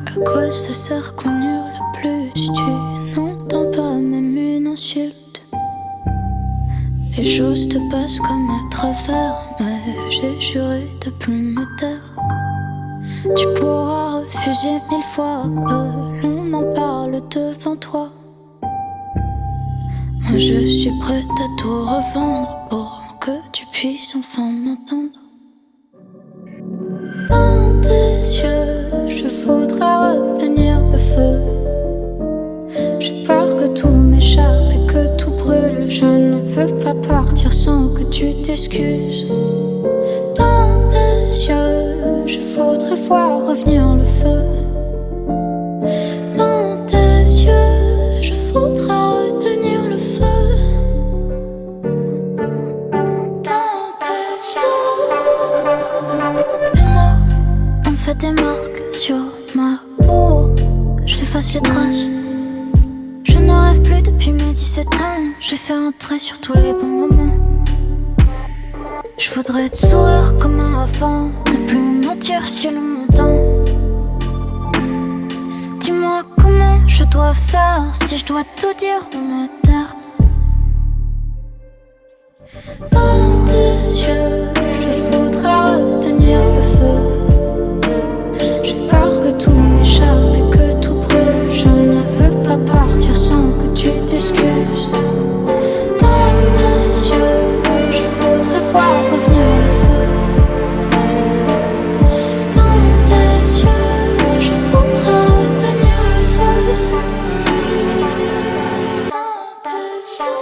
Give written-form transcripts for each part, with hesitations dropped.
À quoi ça sert qu'on hurle plus? Tu n'entends pas même une insulte. Les choses te passent comme à travers, mais j'ai juré de plus me taire. Tu pourras refuser 1000 fois que l'on en parle devant toi. Moi je suis prête à tout revendre pour que tu puisses enfin m'entendre. Dans tes yeux, je voudrais retenir le feu. J'ai peur que tout m'échappe et que tout brûle. Je ne veux pas partir sans que tu t'excuses. Dans tes yeux, je voudrais voir revenir le feu. Dans tes yeux, je voudrais retenir le feu. Dans tes yeux, des mots ont fait des marques sur ma peau. J'efface les traces. Je ne rêve plus depuis mes 17 ans. J'ai fait un trait sur tous les bons moments. Je voudrais te sourire comme avant, ne plus mentir si longtemps. Dis-moi comment je dois faire, si je dois tout dire ou me taire. Dans tes yeux, je voudrais retenir le feu. J'ai peur que tout m'échappe et que tout brûle. Je ne veux pas partir sans que tu t'excuses. Dans tes yeux, je voudrais voir revenir le feu. Dans tes yeux, je voudrais retenir le feu. Dans tes yeux.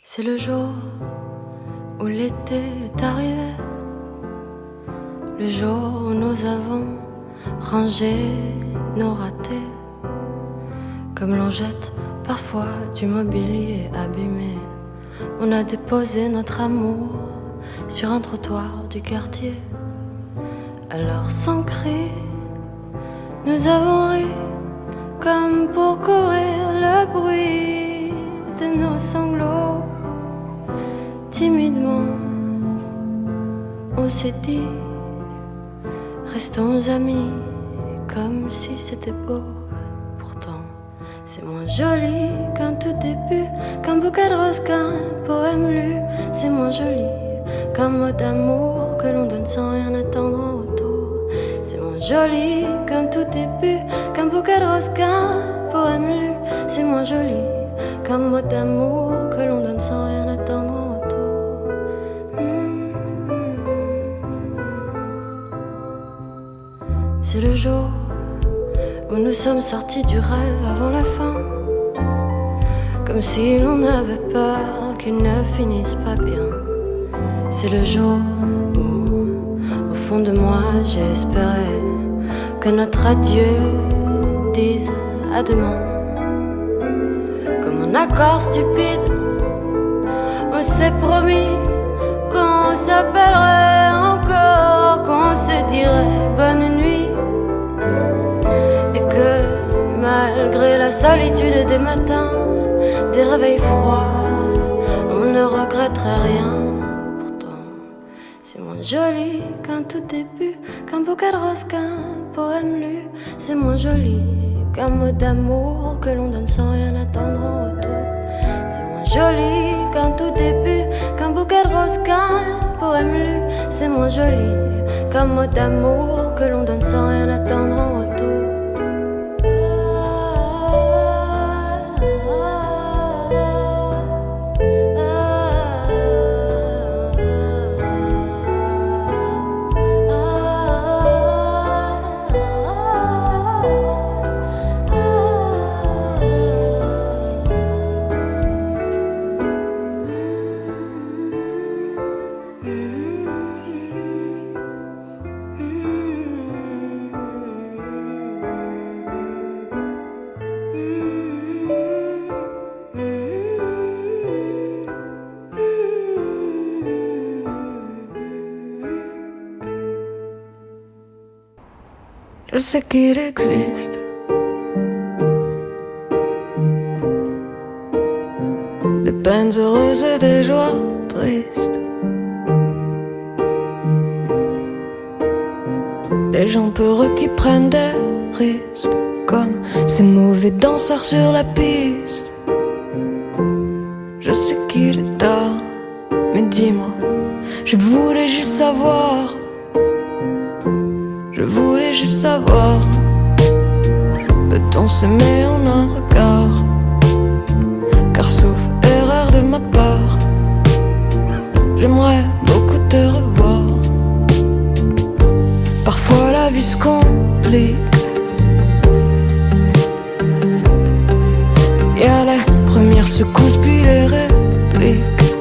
C'est le jour où l'été est arrivé, le jour où nous avons rangé nos ratés, comme l'on jette parfois du mobilier abîmé. On a déposé notre amour sur un trottoir du quartier. Alors sans cri, nous avons ri, comme pour courir le bruit de nos sanglots. Timidement, on s'est dit, restons amis, comme si c'était beau. Pourtant, c'est moins joli qu'un tout début, qu'un bouquet de roses, qu'un poème lu. C'est moins joli qu'un mot d'amour que l'on donne sans rien attendre en retour. C'est moins joli qu'un tout début, qu'un bouquet de roses, qu'un poème lu. C'est moins joli qu'un mot d'amour que l'on donne sans rien attendre en retour. C'est le jour où nous sommes sortis du rêve avant la fin, comme si l'on avait peur qu'il ne finisse pas bien. C'est le jour où, au fond de moi, j'ai espéré que notre adieu dise à demain. Comme un accord stupide, on s'est promis qu'on s'appellerait encore, qu'on se dirait bonne nuit. Malgré la solitude des matins, des réveils froids, on ne regretterait rien. Pourtant, c'est moins joli qu'un tout début, qu'un bouquet de roses, qu'un poème lu. C'est moins joli qu'un mot d'amour que l'on donne sans rien attendre en retour. C'est moins joli qu'un tout début, qu'un bouquet de roses, qu'un poème lu. C'est moins joli qu'un mot d'amour que l'on donne sans rien attendre en retour. Je sais qu'il existe des peines heureuses et des joies tristes, des gens peureux qui prennent des risques, comme ces mauvais danseurs sur la piste. Je sais qu'il est tard, mais dis-moi, je voulais juste savoir. Je voulais juste savoir, peut-on s'aimer en un regard? Car sauf erreur de ma part, j'aimerais beaucoup te revoir. Parfois la vie se complique, y a les premières secousses puis les répliques,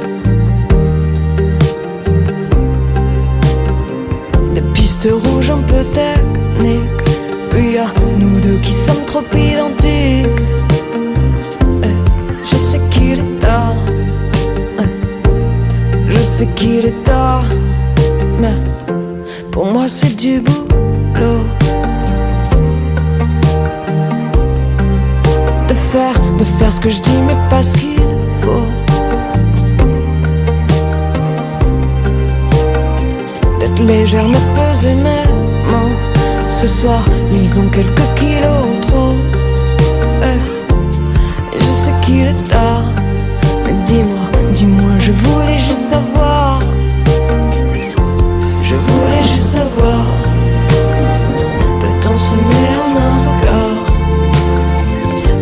des pistes rouges un peu techniques, puis y a nous deux qui sommes trop identiques. Je sais qu'il est tard, je sais qu'il est tard, mais pour moi c'est du boulot de faire ce que je dis mais pas ce qu'il faut, d'être légère mais peser mes mots. Ce soir ils ont quelques kilos en trop. Je sais qu'il est tard, mais dis-moi, je voulais juste savoir. Je voulais juste savoir, peut-on s'aimer en un regard?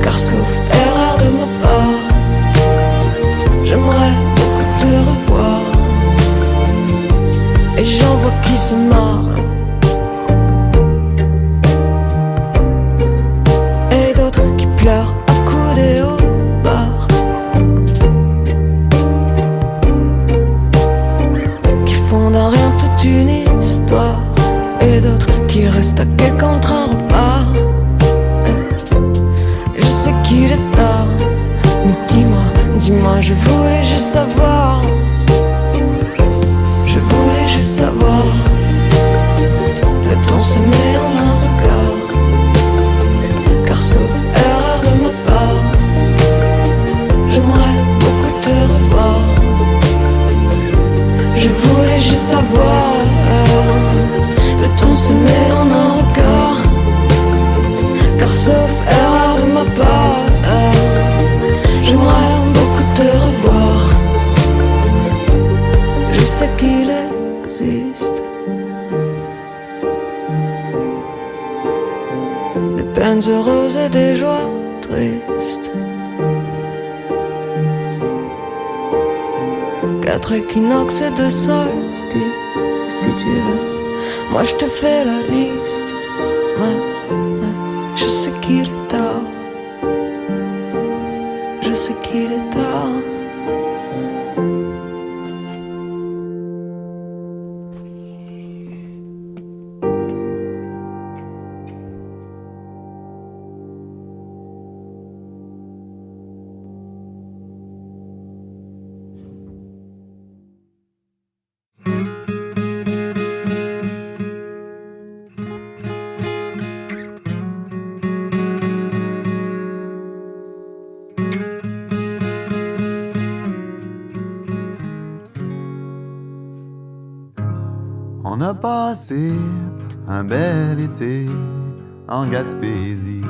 Car sauf erreur de ma part, j'aimerais beaucoup te revoir. Et j'en vois qui se marrent, et d'autres qui pleurent accoudés au bar, qui font d'un rien toute une histoire, et d'autres qui restent à quai contre un repas. Je sais qu'il est tard, mais dis-moi, je voulais juste savoir. Je voulais juste savoir, peut-on s'aimer en un regard? Car sauf erreur de ma part, j'aimerais beaucoup te revoir. Je voulais juste savoir, peut-on s'aimer en un regard? Car sauf erreur de ma part, j'aimerais beaucoup te revoir. Je sais qu'il existe des peines heureuses et des joies tristes, 4 équinoxes et 2 solstices. Si tu veux, moi je te fais la liste. Je sais qu'il est tard, je sais qu'il est tard. On a passé un bel été en Gaspésie,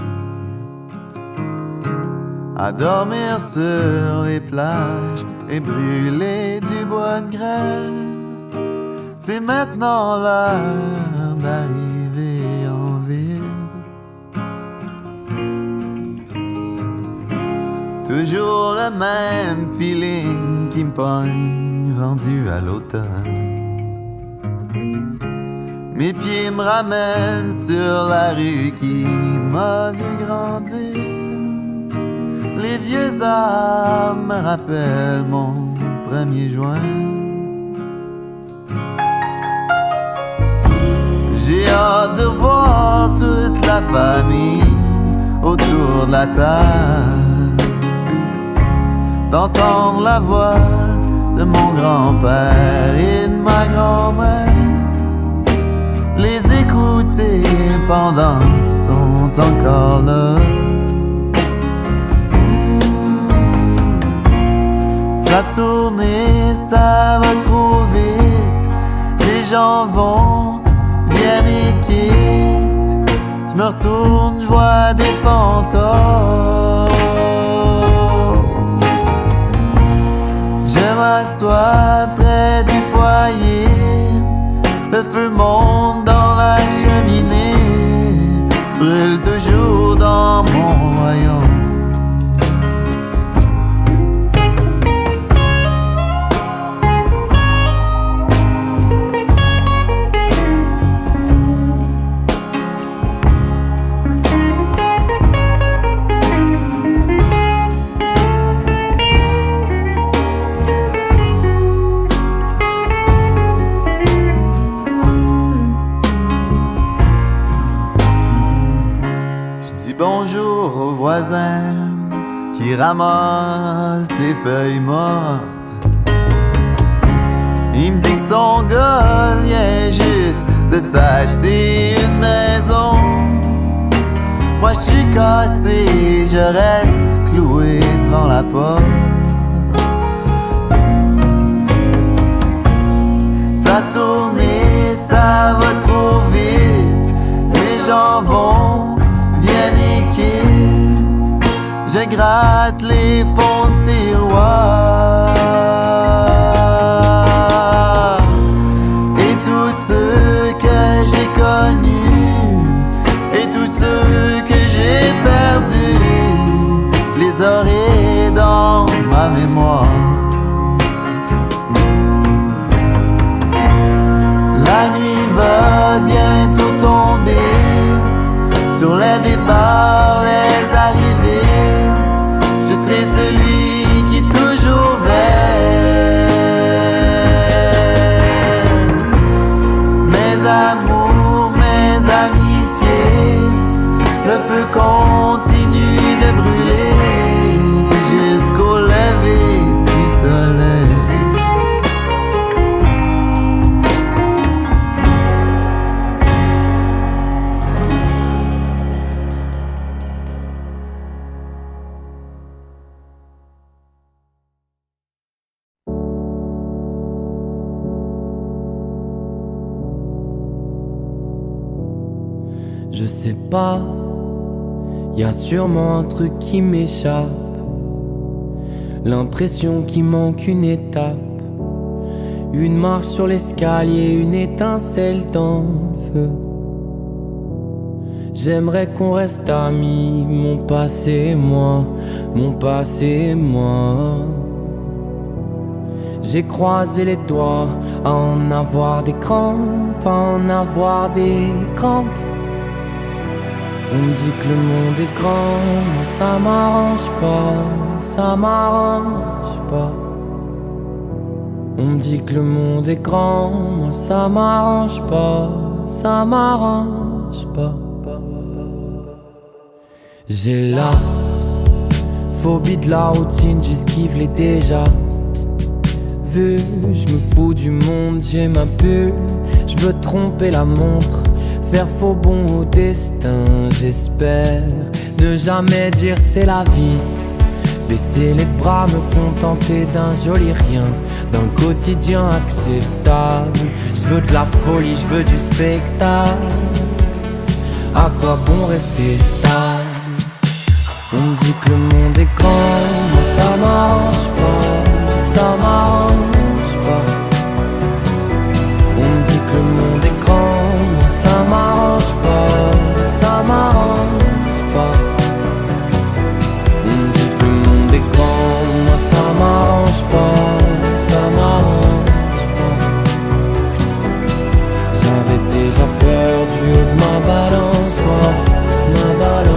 à dormir sur les plages et brûler du bois de grêle. C'est maintenant l'heure d'arriver en ville. Toujours le même feeling qui me pogne rendu à l'automne. Mes pieds me ramènent sur la rue qui m'a vu grandir. Les vieux arbres me rappellent mon 1er juin. J'ai hâte de voir toute la famille autour de la table, d'entendre la voix de mon grand-père et de ma grand-mère, les écouter indépendantes sont encore là. Ça tourne et ça va trop vite. Les gens vont, viennent et quittent. Je me retourne, je vois des fantômes. Je m'assois près du foyer. Le feu monte dans la cheminée, brûle toujours dans mon royaume. Bonjour aux voisins qui ramassent les feuilles mortes. Il me dit que son gars vient juste de s'acheter une maison. Moi je suis cassé, je reste cloué devant la porte. Ça tourne et ça va trop vite. Les gens vont, viennent et quittent. Je gratte les fonds de tiroir. Et tous ceux que j'ai connus et tous ceux que j'ai perdus, les aurai dans ma mémoire. La nuit va bientôt tomber sur les départs, les arrivées. Je serai celui qui toujours veille. Mes amours, mes amitiés, le feu continue de brûler jusqu'au lever du soleil. Je sais pas, y a sûrement un truc qui m'échappe. L'impression qu'il manque une étape. Une marche sur l'escalier, une étincelle dans le feu. J'aimerais qu'on reste amis, mon passé et moi, mon passé et moi. J'ai croisé les doigts à en avoir des crampes, à en avoir des crampes. On me dit que le monde est grand, moi ça m'arrange pas, ça m'arrange pas. On me dit que le monde est grand, moi ça m'arrange pas, ça m'arrange pas. J'ai la phobie de la routine, j'esquive les déjà vus. Je me fous du monde, j'ai ma bulle. Je veux tromper la montre, faire faux bond au destin. J'espère ne jamais dire c'est la vie. Baisser les bras, me contenter d'un joli rien, d'un quotidien acceptable. Je veux de la folie, je veux du spectacle. À quoi bon rester stable? On me dit que le monde est grand, moi ça m'arrange pas, ça m'arrange pas. On me dit que le monde est grand, moi ça m'arrange pas, ça m'arrange pas. On me dit que le monde est grand, moi ça m'arrange pas, ça m'arrange pas. J'avais déjà peur du haut de ma balançoire, ma balançoire.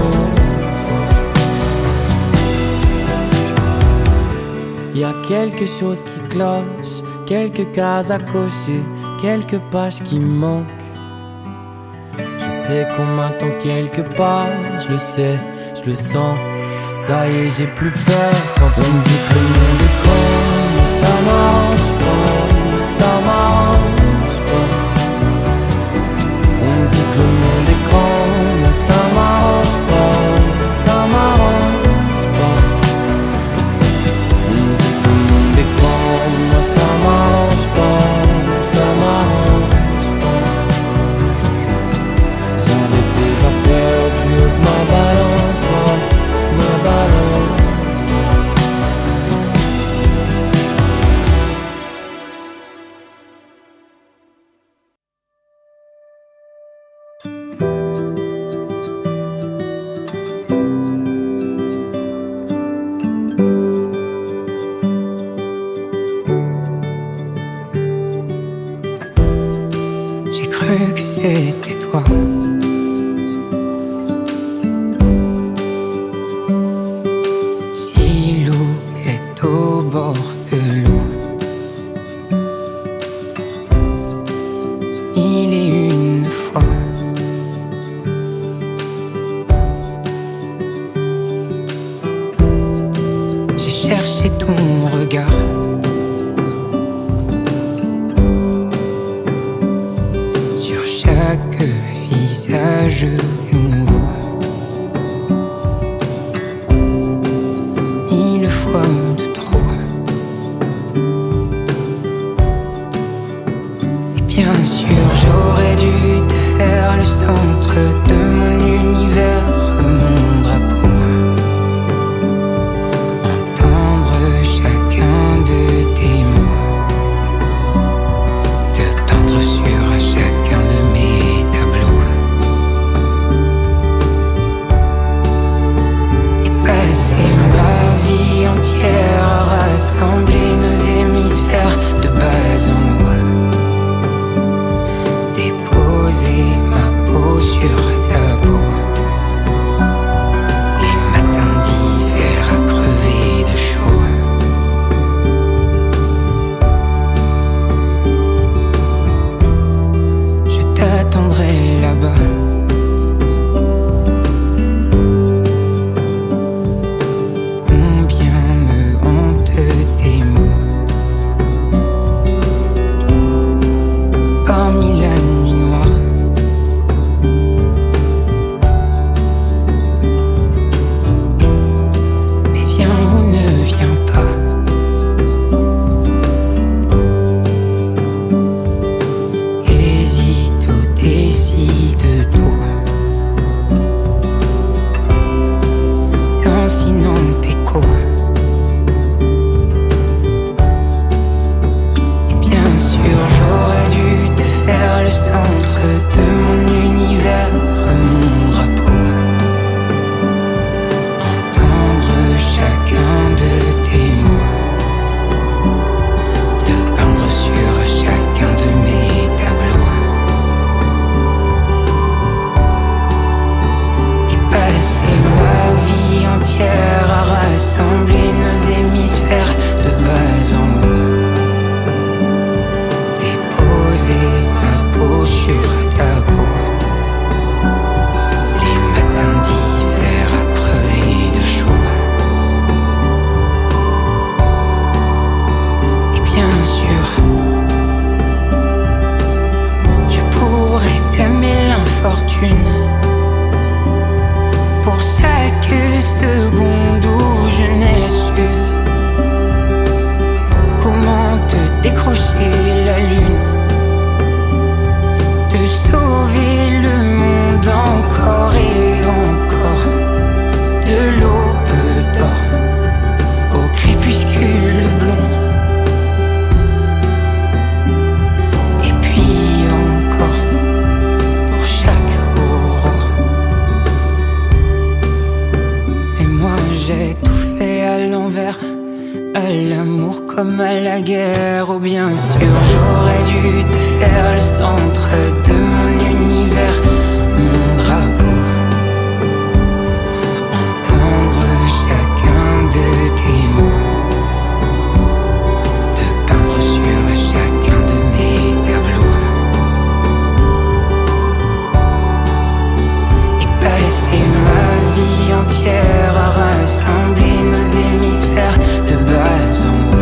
Y a quelque chose qui cloche, quelques cases à cocher, quelques pages qui manquent. Je sais qu'on m'attend quelque part, je le sais, je le sens. Ça y est, j'ai plus peur quand on me dit que le monde est grand. Ça m'arrange pas, ça m'arrange pas. On me dit que le monde est grand. c'était toi. Si l'eau est au bord de l'eau, il est une fois. J'ai cherché ton regard. Sur chaque visage nouveau, mille fois de trop. Et bien sûr, j'aurais dû te faire le centre de mon univers, mon drapeau. Entendre chacun de tes mots, te peindre sur chacun de mes tableaux. Et passer ma vie entière à rassembler nos hémisphères de bas en haut. Déposer ma peau sur ta peau. Les matins d'hiver à crever de chaud. Je t'attendrai là-bas. Combien me hantent tes mots parmi la nuit noire. Mais viens ou ne viens pas. Hésite ou décide-toi. Lancinant écho. Et bien sûr, j'aurais dû te faire le centre de mon univers, mon drapeau. Entendre chacun de tes mots, te peindre sur chacun de mes tableaux. Et passer ma vie entière à rassembler nos hémisphères de bas en haut. Déposer ma peau sur ta peau. Les matins d'hiver à crever de chaud. Et bien sûr, je pourrais blâmer l'infortune pour chaque seconde où je n'ai su comment te décrocher la lune, te sauver le monde encore et encore, de l'aube d'or au crépuscule blond. Et puis encore pour chaque aurore. Et moi j'ai tout fait à l'envers, à l'amour comme à la guerre. Oh bien sûr, j'aurais dû te faire le centre de mon univers, mon drapeau. Entendre chacun de tes mots, te peindre sur chacun de mes tableaux. Et passer ma vie entière à rassembler nos hémisphères de bas en haut.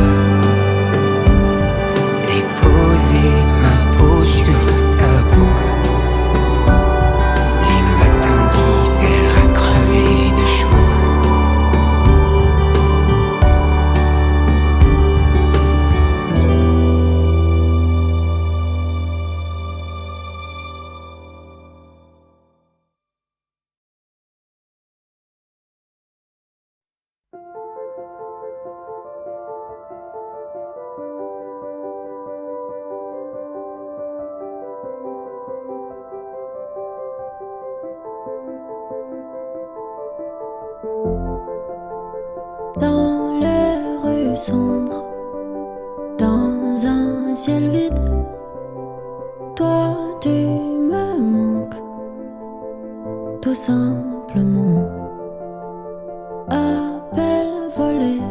Déposer ma peau sur ta peau. Les matins d'hiver à crever de chaud. Dans les rues sombres, dans un ciel vide, toi tu me tout simplement. Appel volé,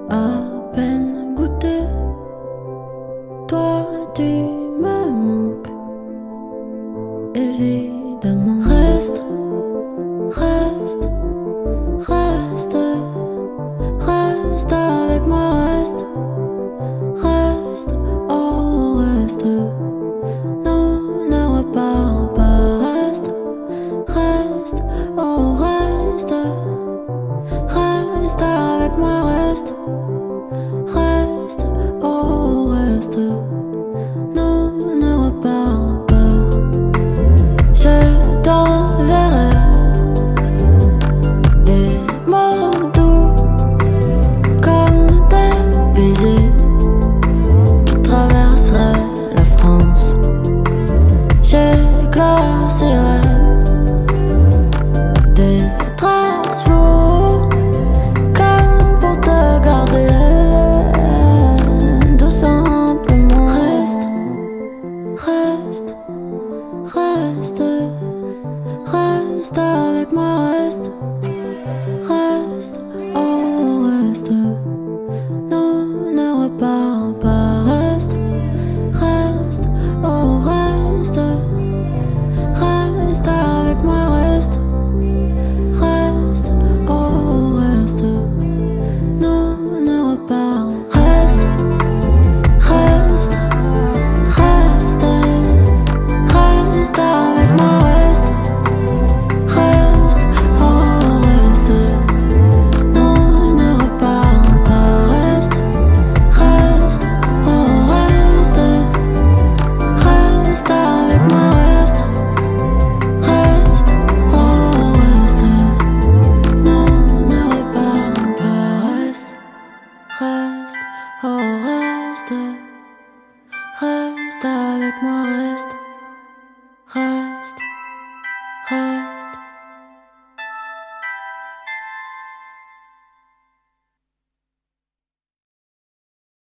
à peine goûté. Toi tu me manques, évidemment. Reste, reste, reste, reste avec moi, reste, reste, oh reste. Non, ne repars pas, reste, reste, oh reste, reste avec moi, reste, reste, oh reste. Non, ne repars pas. Je t'enverrai des mots doux comme des baisers qui traverseraient la France. J'éclaircirai des traces floues comme pour te garder. Tout simplement. Reste, reste, reste, reste avec moi, reste, reste, oh reste. Non, ne repars pas, reste, reste, oh reste, reste avec moi, reste, reste, oh reste. Non, ne repars, reste, reste, reste, reste avec moi, reste, reste, oh reste. Non, ne repars pas, reste, reste, oh reste, reste avec moi, reste, reste, oh reste. Non, ne repars pas, reste, reste, oh reste, reste avec moi, reste.